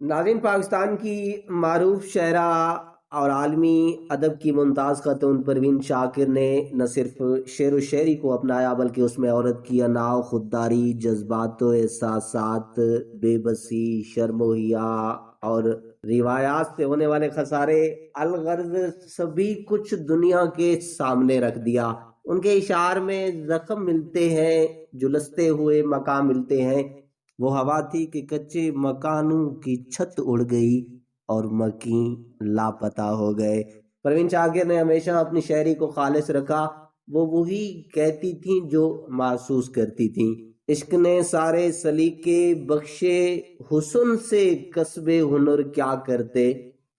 नाज़रीन, पाकिस्तान की मारूफ शायरा और आलमी अदब की मुमताज़ ख़तून परवीन शाकिर ने न सिर्फ शेर व शायरी को अपनाया बल्कि उसमें औरत की अनाव, खुददारी, जज्बात व एहसासात, बेबसी, शर्मोहिया और रिवायात से होने वाले खसारे अलगर्ज सभी कुछ दुनिया के सामने रख दिया। उनके इशार में जख्म मिलते हैं, झुलसते हुए मकाम मिलते हैं। वो हवा थी कि कच्चे मकानों की छत उड़ गई और मकीन लापता हो गए। परवीन शाकिर ने हमेशा अपनी शायरी को खालिस रखा। वो वही कहती थी जो महसूस करती थी। इश्क ने सारे सलीके बख्शे, हुस्न से कस्बे हुनर क्या करते।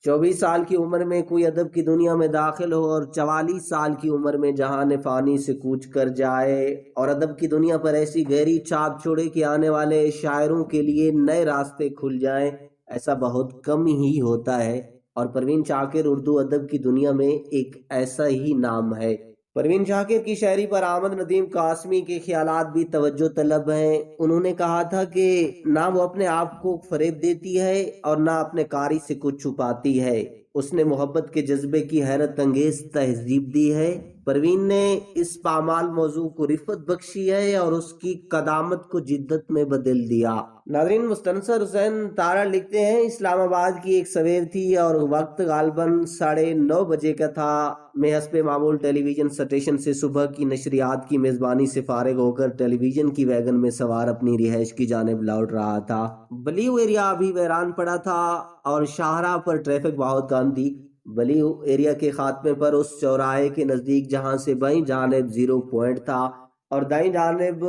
24 साल की उम्र में कोई अदब की दुनिया में दाखिल हो और 44 साल की उम्र में जहान फानी से कूच कर जाए और अदब की दुनिया पर ऐसी गहरी छाप छोड़े कि आने वाले शायरों के लिए नए रास्ते खुल जाएं, ऐसा बहुत कम ही होता है। और परवीन शाकिर उर्दू अदब की दुनिया में एक ऐसा ही नाम है। परवीन शाकिर की शायरी पर अहमद नदीम कासमी के ख्यालात भी तवज्जो तलब हैं। उन्होंने कहा था कि ना वो अपने आप को फरेब देती है और ना अपने कारी से कुछ छुपाती है। उसने मोहब्बत के जज्बे की हैरत अंगेज तहजीब दी है। परवीन ने इस पामाल मौजू को रिफत बख्शी है और उसकी कदामत को जिद्दत में बदल दिया। नाज़रीन, मुस्तनसर हुसैन तारा लिखते हैं, इस्लामाबाद की एक सवेर थी और वक्त गालबन 9:30 बजे का था। मैं हस्बे मामूल टेलीविजन स्टेशन से सुबह की नशरियात की मेजबानी से फारिग होकर टेलीविजन की वैगन में सवार अपनी रिहाइश की जानिब लौट रहा था। बलीव एरिया अभी वीरान पड़ा था और शाहराह पर ट्रैफिक बहुत कम थी। बलीव एरिया के खात्मे पर उस चौराहे के नजदीक जहां से बाईं जानिब 0 पॉइंट था और दाईं जानिब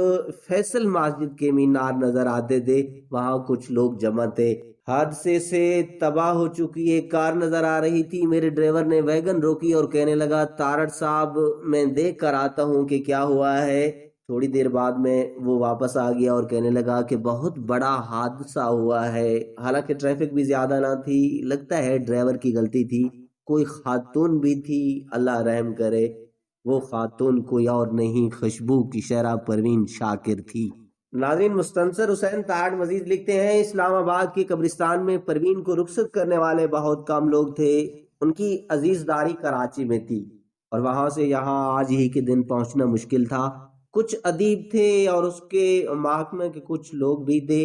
फैसल मस्जिद के मीनार नजर आते थे, वहां कुछ लोग जमा थे। हादसे से तबाह हो चुकी एक कार नजर आ रही थी। मेरे ड्राइवर ने वैगन रोकी और कहने लगा, तारड़ साहब, मैं देख कर आता हूँ कि क्या हुआ है। थोड़ी देर बाद में वो वापस आ गया और कहने लगा कि बहुत बड़ा हादसा हुआ है। हालांकि ट्रैफिक भी ज्यादा ना थी, लगता है ड्राइवर की गलती थी। कोई खातून भी थी, अल्लाह रहम करे। वो खातून कोई और नहीं, खुशबू की शहरा परवीन शाकिर थी। नाज़रीन, मुस्तनसर हुसैन ताड़ मजीद लिखते हैं, इस्लामाबाद के कब्रिस्तान में परवीन को रुखसत करने वाले बहुत कम लोग थे। उनकी अजीजदारी कराची में थी और वहां से यहाँ आज ही के दिन पहुंचना मुश्किल था। कुछ अदीब थे और उसके महकमे के कुछ लोग भी थे।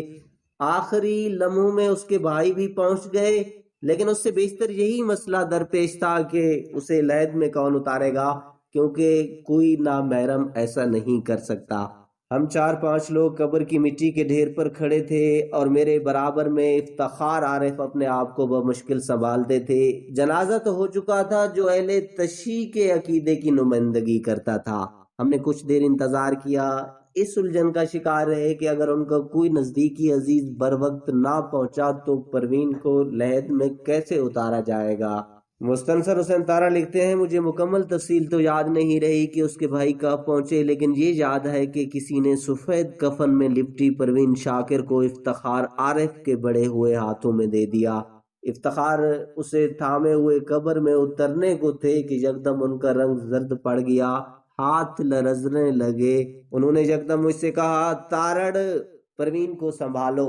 आखिरी लम्हों में उसके भाई भी पहुंच गए, लेकिन उससे बेशतर यही मसला दरपेश था कि उसे लहद में कौन उतारेगा, क्योंकि कोई ना महरम ऐसा नहीं कर सकता। हम 4-5 लोग कब्र की मिट्टी के ढेर पर खड़े थे और मेरे बराबर में इफ्तिखार आरिफ अपने आप को बमुश्किल संभालते थे। जनाजा तो हो चुका था जो अहले तशी के अकीदे की नुमाइंदगी करता था। हमने कुछ देर इंतजार किया, इस उलझन का शिकार रहे कि अगर उनका कोई नजदीकी अजीज बर वक्त ना पहुंचा तो परवीन को लहद में कैसे उतारा जाएगा। मुस्तनसर हुसैन तारा लिखते हैं, मुझे मुकम्मल तफसील तो याद नहीं रही कि उसके भाई कब पहुंचे, लेकिन ये याद है कि किसी ने सफेद कफन में लिपटी परवीन शाकिर को इफ्तिखार आरिफ के बड़े हुए हाथों में दे दिया। इफ्तिखार उसे थामे हुए कब्र में उतरने को थे कि यकदम उनका रंग जर्द पड़ गया, हाथ लरजने लगे। उन्होंने यकदम मुझसे कहा, तारड़, परवीन को संभालो।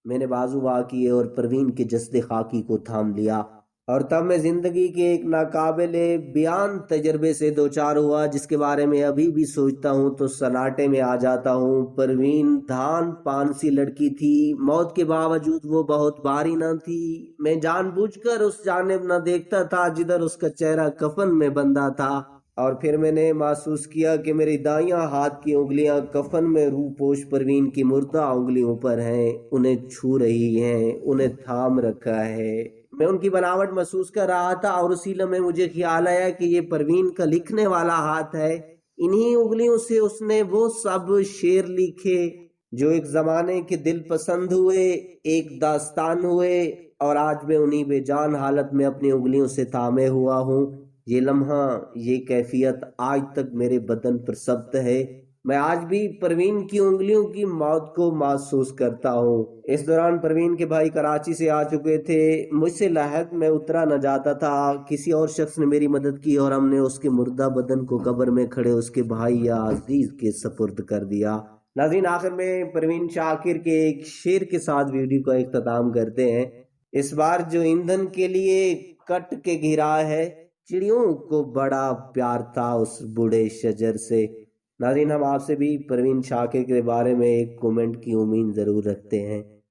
मैंने बाजू वाह किए और परवीन के जस्दे खाकी को थाम लिया और तब मैं जिंदगी के एक नाकाबिले बयान तजर्बे से दो चार हुआ, जिसके बारे में अभी भी सोचता हूँ तो सन्नाटे में आ जाता हूँ। परवीन धान पान सी लड़की थी, मौत के बावजूद वो बहुत भारी न थी। मैं जानबूझकर उस जानिब न देखता था जिधर उसका चेहरा कफन में बंधा था, और फिर मैंने महसूस किया कि मेरी दायां हाथ की उंगलियां कफन में रूपोश परवीन की मुर्दा उंगलियों पर हैं, उन्हें छू रही हैं, उन्हें थाम रखा है। मैं उनकी बनावट महसूस कर रहा था और उसी लम्हे मुझे ख्याल आया कि ये परवीन का लिखने वाला हाथ है। इन्हीं उंगलियों से उसने वो सब शेर लिखे जो एक जमाने के दिल पसंद हुए, एक दास्तान हुए, और आज मैं उन्हीं बेजान हालत में अपनी उंगलियों से थामे हुआ हूँ। ये लम्हा, ये कैफियत आज तक मेरे बदन पर सब्त है। मैं आज भी परवीन की उंगलियों की मौत को महसूस करता हूँ। इस दौरान परवीन के भाई कराची से आ चुके थे। मुझसे लहद में उतरा न जाता था। किसी और शख्स ने मेरी मदद की और हमने उसके मुर्दा बदन को कब्र में खड़े उसके भाई या अजीज के सपुर्द कर दिया। नाज़रीन, आखिर में परवीन शाकिर के एक शेर के साथ वीडियो का इख्तिताम करते हैं। इस बार जो ईंधन के लिए कट के घिरा है, चिड़ियों को बड़ा प्यार था उस बूढ़े शजर से। नाज़रीन, हम आपसे भी परवीन शाकिर के बारे में एक कमेंट की उम्मीद जरूर रखते हैं।